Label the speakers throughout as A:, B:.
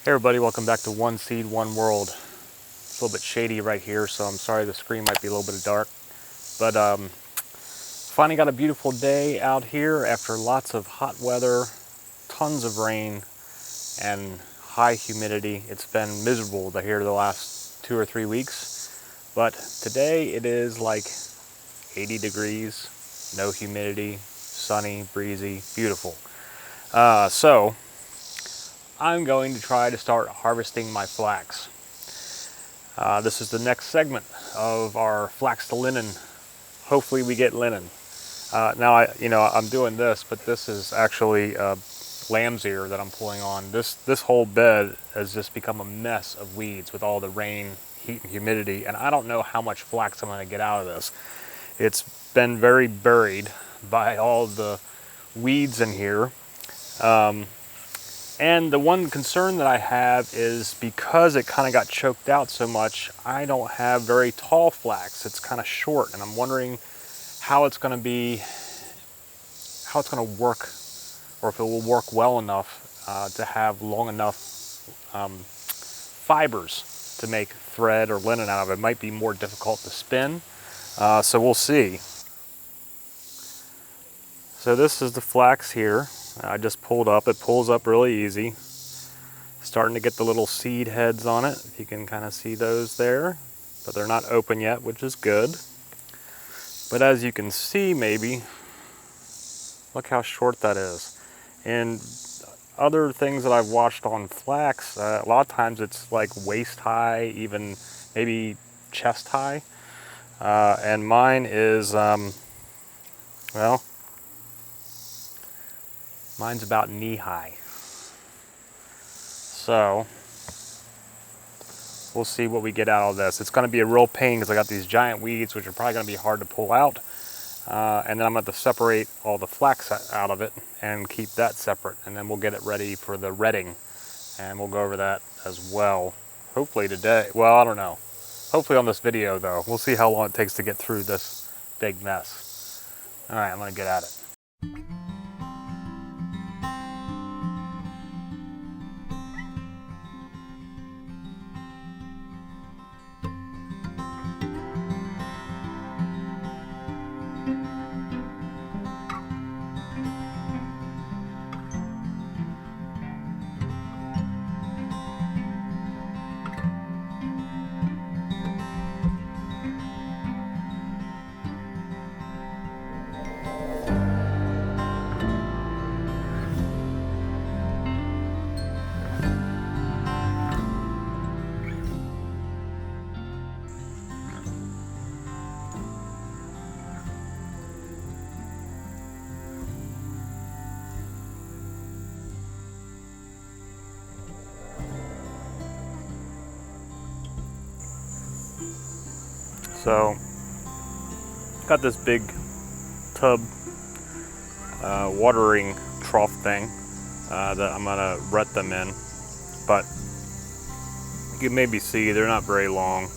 A: Hey everybody, welcome back to One Seed, One World. It's a little bit shady right here, so I'm sorry the screen might be a little bit dark. But finally got a beautiful day out here after lots of hot weather, tons of rain, and high humidity. It's been miserable here the last 2 or 3 weeks. But today it is like 80 degrees, no humidity, sunny, breezy, beautiful. So I'm going to try to start harvesting my flax. This is the next segment of our flax to linen. Hopefully we get linen. Now I'm doing this, but this is actually lamb's ear that I'm pulling on. This whole bed has just become a mess of weeds with all the rain, heat, and humidity, and I don't know how much flax I'm going to get out of this. It's been very buried by all the weeds in here. And the one concern that I have is because it kind of got choked out so much, I don't have very tall flax. It's kind of short, and I'm wondering how it's going to work, or if it will work well enough to have long enough fibers to make thread or linen out of it. It might be more difficult to spin, so we'll see. So this is the flax here. I just pulled up. It pulls up really easy. Starting to get the little seed heads on it. If you can kind of see those there. But they're not open yet, which is good. But as you can see, maybe, look how short that is. And other things that I've watched on flax, a lot of times it's like waist high, even maybe chest high. And mine is, mine's about knee high. So we'll see what we get out of this. It's going to be a real pain because I got these giant weeds, which are probably going to be hard to pull out. And then I'm going to separate all the flax out of it and keep that separate. And then we'll get it ready for the retting. And we'll go over that as well. Hopefully today. Well, I don't know. Hopefully on this video, though. We'll see how long it takes to get through this big mess. All right, I'm going to get at it. So, got this big tub watering trough thing that I'm gonna ret them in, but you can maybe see they're not very long,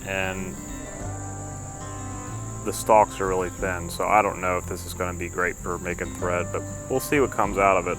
A: and the stalks are really thin, so I don't know if this is gonna be great for making thread, but we'll see what comes out of it.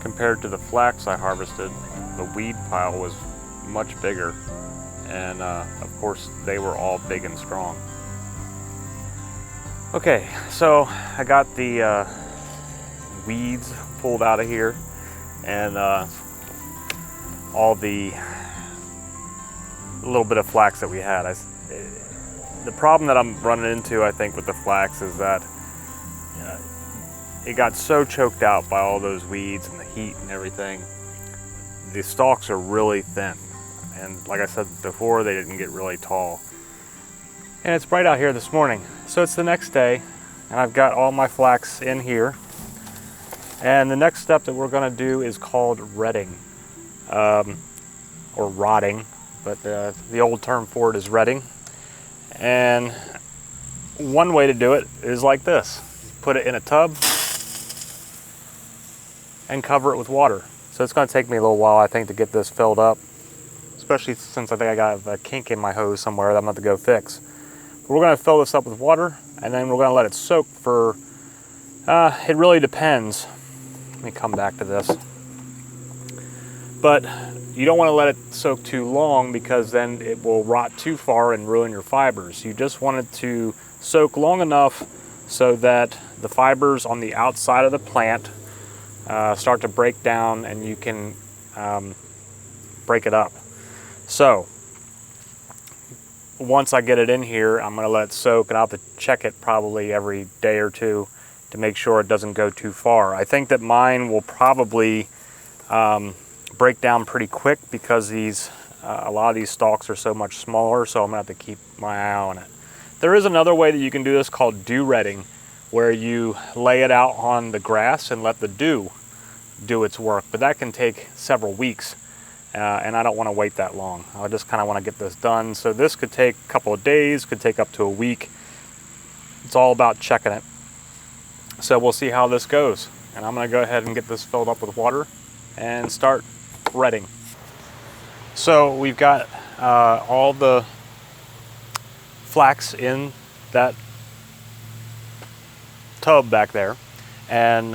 A: Compared to the flax I harvested, the weed pile was much bigger. And of course they were all big and strong. Okay, so I got the weeds pulled out of here, and all the little bit of flax that we had. The problem that I'm running into, I think, with the flax is that it got so choked out by all those weeds and the heat and everything. The stalks are really thin. And like I said before, they didn't get really tall. And it's bright out here this morning. So it's the next day, and I've got all my flax in here. And the next step that we're gonna do is called retting, or rotting, but the old term for it is retting. And one way to do it is like this. Put it in a tub and cover it with water. So it's gonna take me a little while, I think, to get this filled up. Especially since I think I got a kink in my hose somewhere that I'm going to go fix. But we're going to fill this up with water, and then we're going to let it soak for, it really depends. Let me come back to this. but you don't want to let it soak too long because then it will rot too far and ruin your fibers. You just want it to soak long enough so that the fibers on the outside of the plant start to break down and you can break it up. So once I get it in here, I'm going to let it soak, and I'll have to check it probably every day or two to make sure it doesn't go too far. I think that mine will probably break down pretty quick because a lot of these stalks are so much smaller, so I'm going to have to keep my eye on it. There is another way that you can do this called dew retting, where you lay it out on the grass and let the dew do its work, but that can take several weeks. And I don't want to wait that long. I just kind of want to get this done. So this could take a couple of days, could take up to a week. It's all about checking it. So we'll see how this goes. And I'm going to go ahead and get this filled up with water and start retting. So we've got all the flax in that tub back there. And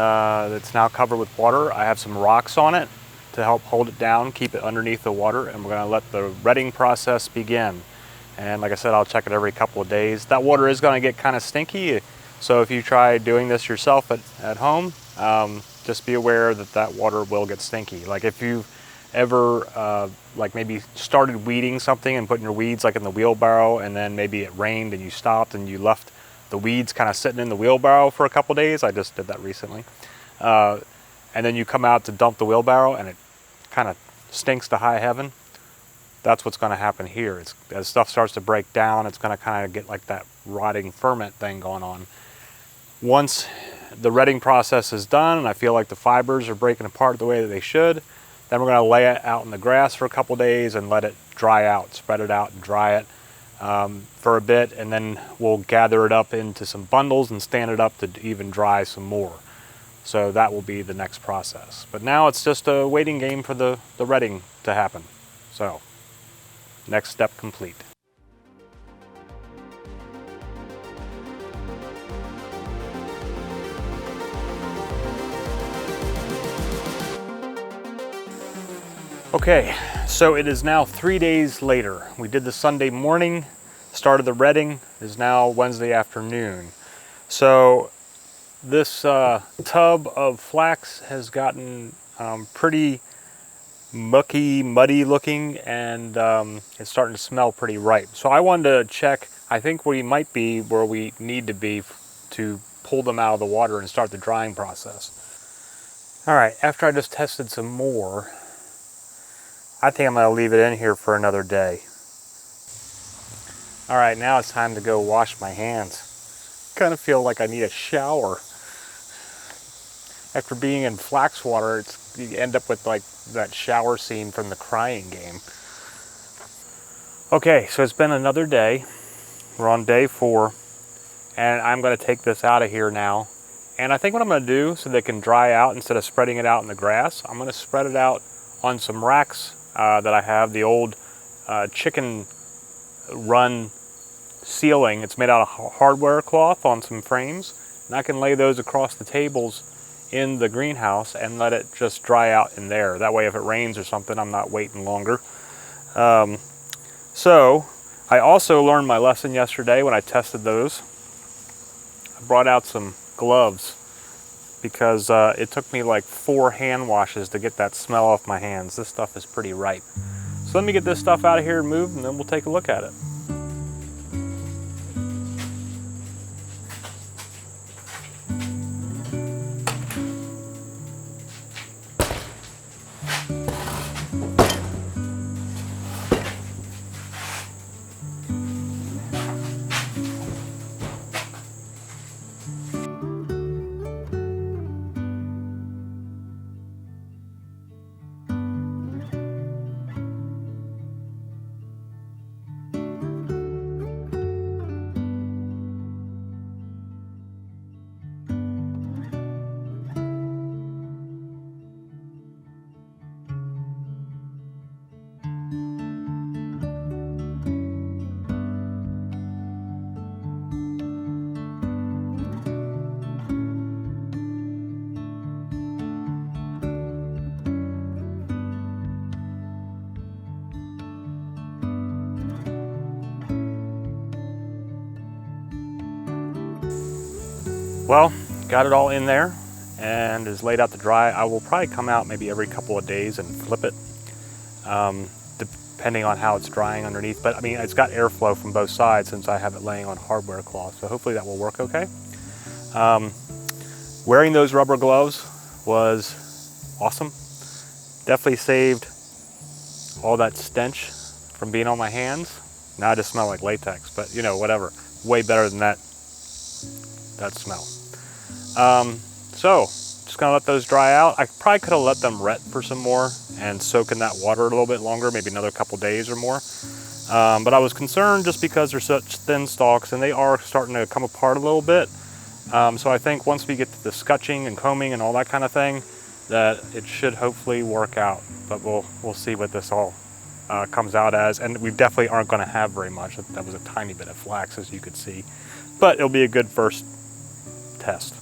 A: it's now covered with water. I have some rocks on it to help hold it down, keep it underneath the water, and we're going to let the retting process begin. And like I said, I'll check it every couple of days. That water is going to get kind of stinky, so if you try doing this yourself at home, just be aware that that water will get stinky. Like if you've ever like maybe started weeding something and putting your weeds like in the wheelbarrow, and then maybe it rained and you stopped and you left the weeds kind of sitting in the wheelbarrow for a couple of days. I just did that recently. And then you come out to dump the wheelbarrow and it kind of stinks to high heaven. That's what's going to happen here. As stuff starts to break down, it's going to kind of get like that rotting ferment thing going on. Once the retting process is done and I feel like the fibers are breaking apart the way that they should, then we're going to lay it out in the grass for a couple days and let it dry out, spread it out and dry it for a bit, and then we'll gather it up into some bundles and stand it up to even dry some more. So that will be the next process. But now it's just a waiting game for the retting to happen. So, next step complete. Okay, so it is now 3 days later. We did the Sunday morning, started the retting. It is now Wednesday afternoon. So this tub of flax has gotten pretty mucky, muddy looking, and it's starting to smell pretty ripe. So I wanted to check, I think we might be where we need to be to pull them out of the water and start the drying process. All right, after I just tested some more, I think I'm going to leave it in here for another day. All right, now it's time to go wash my hands. Kind of feel like I need a shower. After being in flax water, you end up with like that shower scene from the Crying Game. Okay, so it's been another day. We're on day 4, and I'm going to take this out of here now. And I think what I'm going to do, so they can dry out instead of spreading it out in the grass, I'm going to spread it out on some racks that I have, the old chicken run ceiling. It's made out of hardware cloth on some frames, and I can lay those across the tables in the greenhouse and let it just dry out in there. That way if it rains or something, I'm not waiting longer. So I also learned my lesson yesterday when I tested those. I brought out some gloves because it took me like 4 hand washes to get that smell off my hands. This stuff is pretty ripe. So let me get this stuff out of here and move, and then we'll take a look at it. Well, got it all in there and is laid out to dry. I will probably come out maybe every couple of days and flip it, depending on how it's drying underneath. But I mean, it's got airflow from both sides since I have it laying on hardware cloth, so hopefully that will work okay. Wearing those rubber gloves was awesome. Definitely saved all that stench from being on my hands. Now I just smell like latex, but you know, whatever. Way better than that smell. So just gonna let those dry out. I probably could have let them ret for some more and soak in that water a little bit longer, maybe another couple days or more. But I was concerned just because they're such thin stalks and they are starting to come apart a little bit. So I think once we get to the scutching and combing and all that kind of thing, that it should hopefully work out. But we'll see what this all comes out as. And we definitely aren't going to have very much. That was a tiny bit of flax, as you could see. But it'll be a good first test.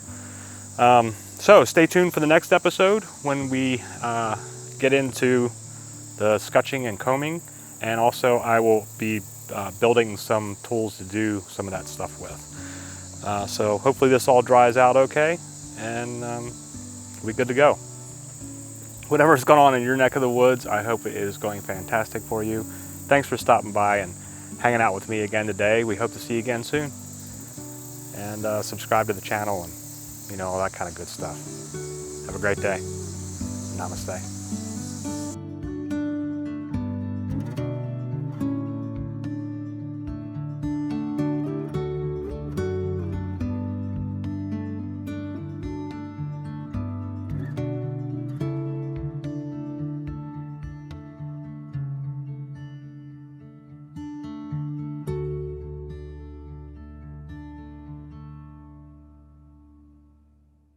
A: So stay tuned for the next episode when we get into the scutching and combing. And also I will be building some tools to do some of that stuff with. So hopefully this all dries out okay, and we'll be good to go. Whatever's going on in your neck of the woods, I hope it is going fantastic for you. Thanks for stopping by and hanging out with me again today. We hope to see you again soon. And subscribe to the channel and, you know, all that kind of good stuff. Have a great day. Namaste.